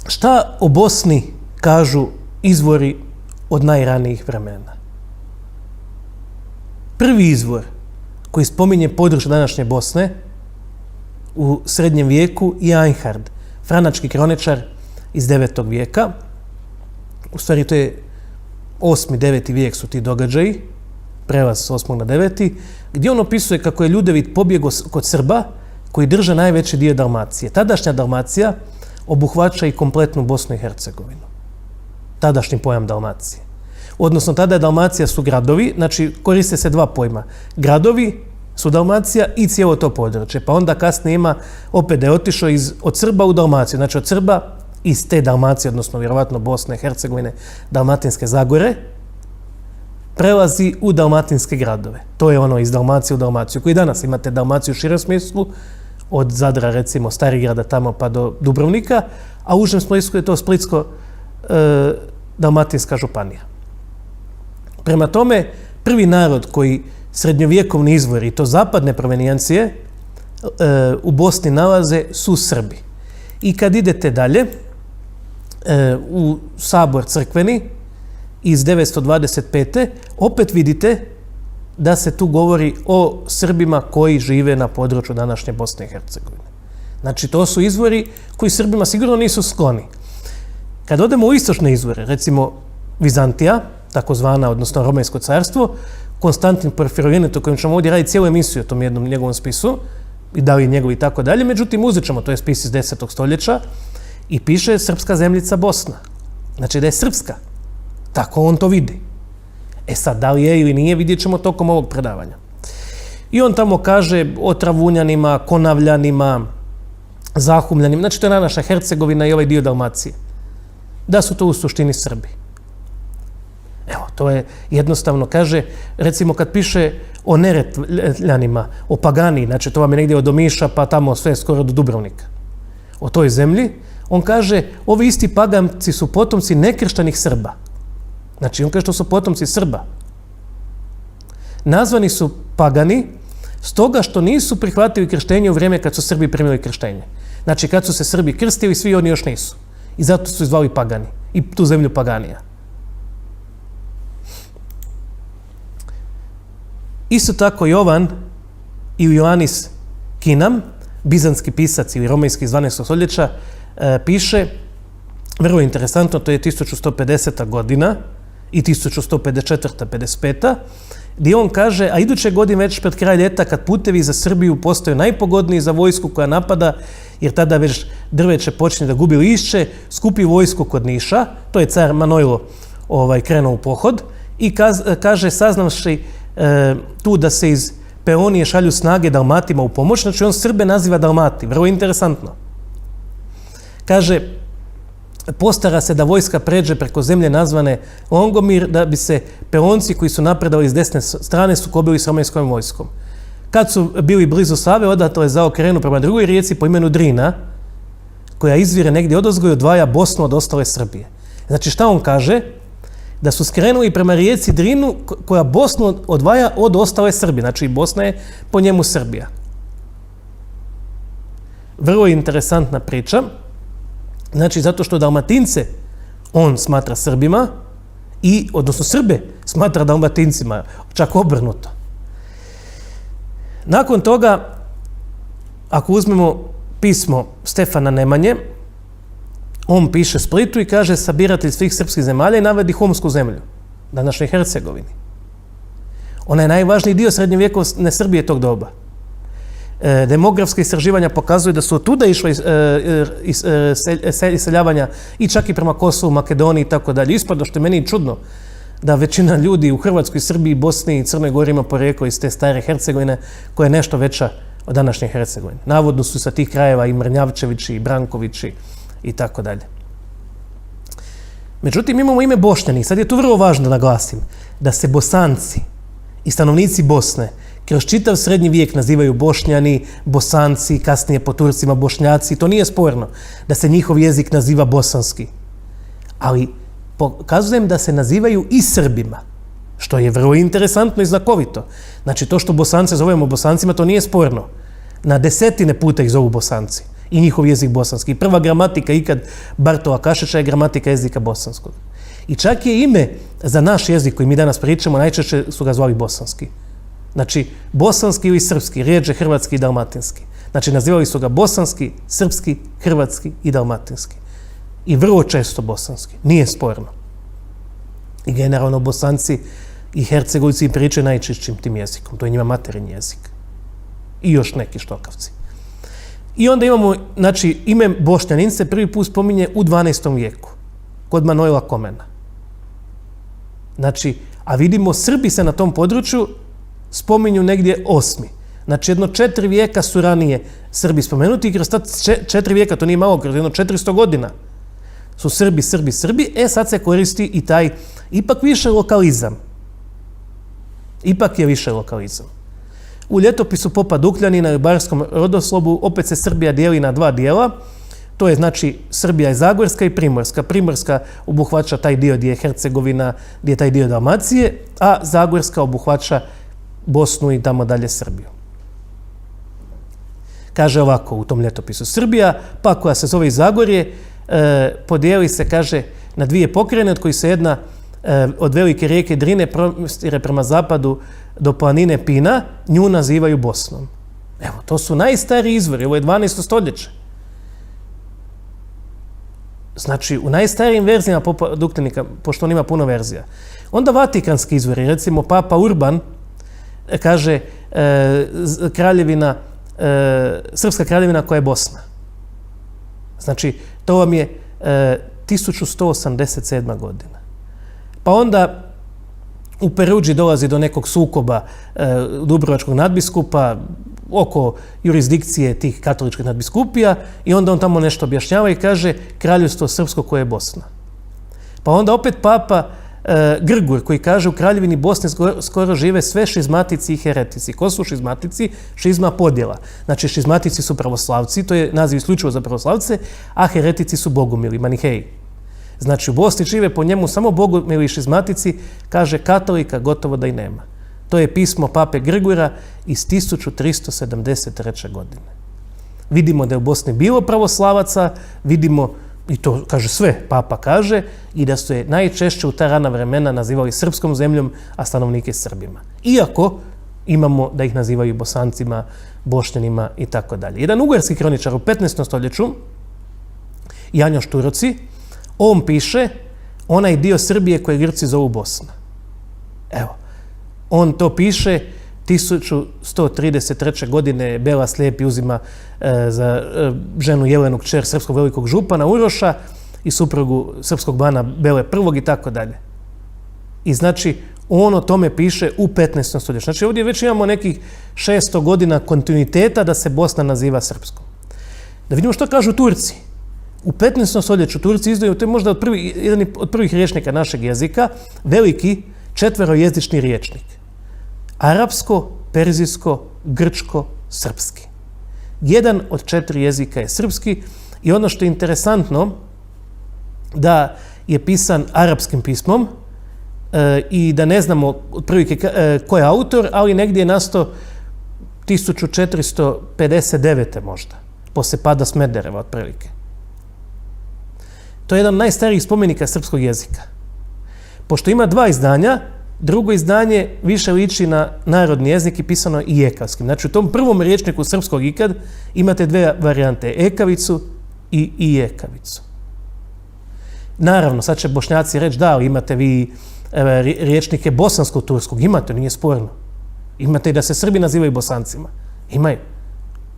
Šta o Bosni kažu izvori od najranijih vremena? Prvi izvor koji spominje područje današnje Bosne u srednjem vijeku je Einhard, franački kroničar iz 9. vijeka. U stvari to je 8. 9. vijek su ti događaji, prelaz s 8. na 9. gdje on opisuje kako je Ljudevit pobjegao kod Srba koji drže najveći dio Dalmacije. Tadašnja Dalmacija obuhvaća i kompletnu Bosnu i Hercegovinu. Tadašnji pojam Dalmacije. Odnosno, tada je Dalmacija su gradovi, znači koriste se dva pojma. Gradovi su Dalmacija i cijelo to područje. Pa onda kasnije ima opet da je otišao od Srba u Dalmaciju. Znači od Srba iz te Dalmacije, odnosno vjerovatno Bosne, Hercegovine, Dalmatinske Zagore, prelazi u dalmatinske gradove. To je ono iz Dalmacije u Dalmaciju, koji danas imate Dalmaciju u širem smislu, od Zadra, recimo, Starigrada tamo pa do Dubrovnika, a u užem smislu je to Splitsko-dalmatinska županija. Prema tome, prvi narod koji srednjovjekovni izvori, i to zapadne provenijencije, u Bosni nalaze su Srbi. I kad idete dalje, u sabor crkveni iz 925. opet vidite da se tu govori o Srbima koji žive na području današnje Bosne i Hercegovine. Znači, to su izvori koji Srbima sigurno nisu skloni. Kad odemo u istočne izvore, recimo Vizantija, takozvana, odnosno Romejsko carstvo, Konstantin Porfirogenet, o kojem ćemo ovdje raditi cijelu emisiju o tom jednom njegovom spisu, i da li njegovi i tako dalje, međutim uzet ćemo, to je spis iz 10. stoljeća, i piše srpska zemljica Bosna. Znači da je srpska. Tako on to vidi. E sad, da li je ili nije, vidjet ćemo tokom ovog predavanja. I on tamo kaže o Travunjanima, Konavljanima, Zahumljanima, znači to je naša Hercegovina i ovaj dio Dalmacije. Da su to u suštini Srbi. Evo, to je jednostavno, kaže, recimo kad piše o Neretljanima, o Pagani, znači to vam je negdje od Omiša pa tamo sve skoro do Dubrovnika. O toj zemlji, on kaže, ovi isti Paganci su potomci nekrštanih Srba. Znači, on kaže što su potomci Srba. Nazvani su Pagani stoga što nisu prihvatili krštenje u vrijeme kad su Srbi primili krštenje. Znači, kad su se Srbi krstili, svi oni još nisu. I zato su zvali Pagani. I tu zemlju Paganija. Isto tako Jovan ili Ioannis Kinam, bizanski pisac ili romejski iz 12. stoljeća, piše, vrlo interesantno, to je 1150. godina i 1154. 55. gdje on kaže, a iduće godine već pred kraj ljeta kad putevi za Srbiju postaju najpogodniji za vojsku koja napada, jer tada već drveće počne da gubi lišće, skupi vojsku kod Niša, to je car Manojlo krenuo u pohod i kaže, saznavši tu da se iz Peonije šalju snage Dalmatima u pomoć, znači on Srbe naziva Dalmati, vrlo interesantno. Kaže, postara se da vojska pređe preko zemlje nazvane Longomir, da bi se Peonci koji su napredali s desne strane sukobili s romejskom vojskom. Kad su bili blizu Save, odatle je zaokrenu prema drugoj rijeci po imenu Drina, koja izvire negdje odozgo i odvaja Bosnu od ostale Srbije. Znači šta on kaže? Da su skrenuli prema rijeci Drinu koja Bosnu odvaja od ostale Srbije. Znači Bosna je po njemu Srbija. Vrlo interesantna priča. Znači zato što Dalmatince on smatra Srbima i, odnosno Srbe smatra Dalmatincima, čak obrnuto. Nakon toga, ako uzmemo pismo Stefana Nemanje, on piše Splitu i kaže sabiratelj svih srpskih zemalja i navodi Humsku zemlju, današnjoj Hercegovini. Ona je najvažniji dio srednjovjekovne Srbije tog doba. Demografske istraživanja pokazuju da su otuda išle iseljavanja i čak i prema Kosovu, Makedoniji i tako dalje. Ispada, što je meni čudno, da većina ljudi u Hrvatskoj, Srbiji, Bosni i Crnoj Gori ima porijeklo iz te stare Hercegovine koja je nešto veća od današnje Hercegovine. Navodno su sa tih krajeva i Mrnjavčevići i Brankovići i tako dalje. Međutim, imamo ime Bošnjani. Sad je tu vrlo važno da naglasim da se Bosanci i stanovnici Bosne kroz čitav srednji vijek nazivaju Bošnjani, Bosanci, kasnije po Turcima Bošnjaci. To nije sporno da se njihov jezik naziva bosanski. Ali pokazujem da se nazivaju i Srbima, što je vrlo interesantno i znakovito. Znači, to što Bosance zovemo Bosancima, to nije sporno. Na desetine puta ih zovu Bosanci. i njihov jezik bosanski. I prva gramatika ikad Bartova Kašića je gramatika jezika bosanskog. I čak je ime za naš jezik koji mi danas pričamo, najčešće su ga zvali bosanski. Znači, bosanski ili srpski, rijeđe hrvatski i dalmatinski. Znači, nazivali su ga bosanski, srpski, hrvatski i dalmatinski. I vrlo često bosanski. Nije sporno. I generalno Bosanci i Hercegovci pričaju najčešćim tim jezikom. To je njima materinji jezik. I još neki štokavci. I onda imamo, znači, ime Bošnjanin se prvi put spominje u 12. vijeku. Kod Manojla Komena. Znači, a vidimo, Srbi se na tom području spominju negdje 8. Znači, jedno 4 vijeka su ranije Srbi spomenuti i kroz ta 4 vijeka, to nije malo, kroz jedno 400 godina su Srbi. Sad se koristi i taj ipak više lokalizam. Ipak je više lokalizam. U ljetopisu popa Dukljanina i ribarskom rodoslovu opet se Srbija dijeli na 2 dijela. To je znači Srbija je Zagorska i Primorska. Primorska obuhvaća taj dio gdje je Hercegovina, gdje je taj dio Dalmacije, a Zagorska obuhvaća Bosnu i tamo dalje Srbiju. Kaže ovako u tom ljetopisu. Srbija, pa koja se zove Zagorje, podijeli se, kaže, na 2 pokrajine, od kojih se jedna od velike rijeke Drine prostire prema zapadu do planine Pina, nju nazivaju Bosnom. Evo, to su najstariji izvori, ovo je 12. stoljeće. Znači, u najstarijim verzijama popa Dukljanika, pošto on ima puno verzija. Onda vatikanski izvori, recimo Papa Urban, kaže kraljevina, srpska kraljevina koja je Bosna. Znači, to vam je 1187. godina. Pa onda u Peruđi dolazi do nekog sukoba dubrovačkog nadbiskupa oko jurisdikcije tih katoličkih nadbiskupija i onda on tamo nešto objašnjava i kaže kraljevstvo srpsko koje je Bosna. Pa onda opet papa Grgur koji kaže u kraljevini Bosne skoro žive sve šizmatici i heretici. Ko su šizmatici? Šizma podjela. Znači šizmatici su pravoslavci, to je naziv isključivo za pravoslavce, a heretici su bogumili, maniheji. Znači u Bosni žive po njemu samo bogumili šizmatici, kaže katolika gotovo da i nema. To je pismo pape Grgura iz 1373. godine. Vidimo da je u Bosni bilo pravoslavaca, vidimo, i to kaže sve, papa kaže, i da su je najčešće u ta rana vremena nazivali srpskom zemljom, a stanovnike Srbima. Iako imamo da ih nazivaju Bosancima, Bošnjanima i tako dalje. Jedan ugarski kroničar u 15. stoljeću, Janjo Šturoci, on piše onaj dio Srbije koje Grci zovu Bosna. Evo, on to piše 1133. godine Bela Slijepi uzima za ženu Jelenu kćer srpskog velikog župana Uroša i suprugu srpskog bana Bele I i tako dalje. I znači on o tome piše u 15. stoljeću. Znači ovdje već imamo nekih 600 godina kontinuiteta da se Bosna naziva srpskom. Da vidimo što kažu Turci. U 15. stoljeću Turci izdaju, to je možda jedan od prvih rječnika našeg jezika, veliki 4-jezični rječnik. Arapsko, perzijsko, grčko, srpski. Jedan od 4 jezika je srpski i ono što je interesantno da je pisan arapskim pismom i da ne znamo otprilike ko je autor, ali negdje je nastao 1459. možda, poslije pada Smedereva otprilike. To je jedan od najstarijih spomenika srpskog jezika. Pošto ima 2 izdanja, drugo izdanje više liči na narodni jezik i pisano i ekavskim. Znači u tom prvom rječniku srpskog ikad imate 2 varijante, ekavicu i ekavicu. Naravno, sad će Bošnjaci reći da, ali imate vi rječnike bosansko-turskog, imate, nije sporno. Imate i da se Srbi nazivaju Bosancima. Imaju.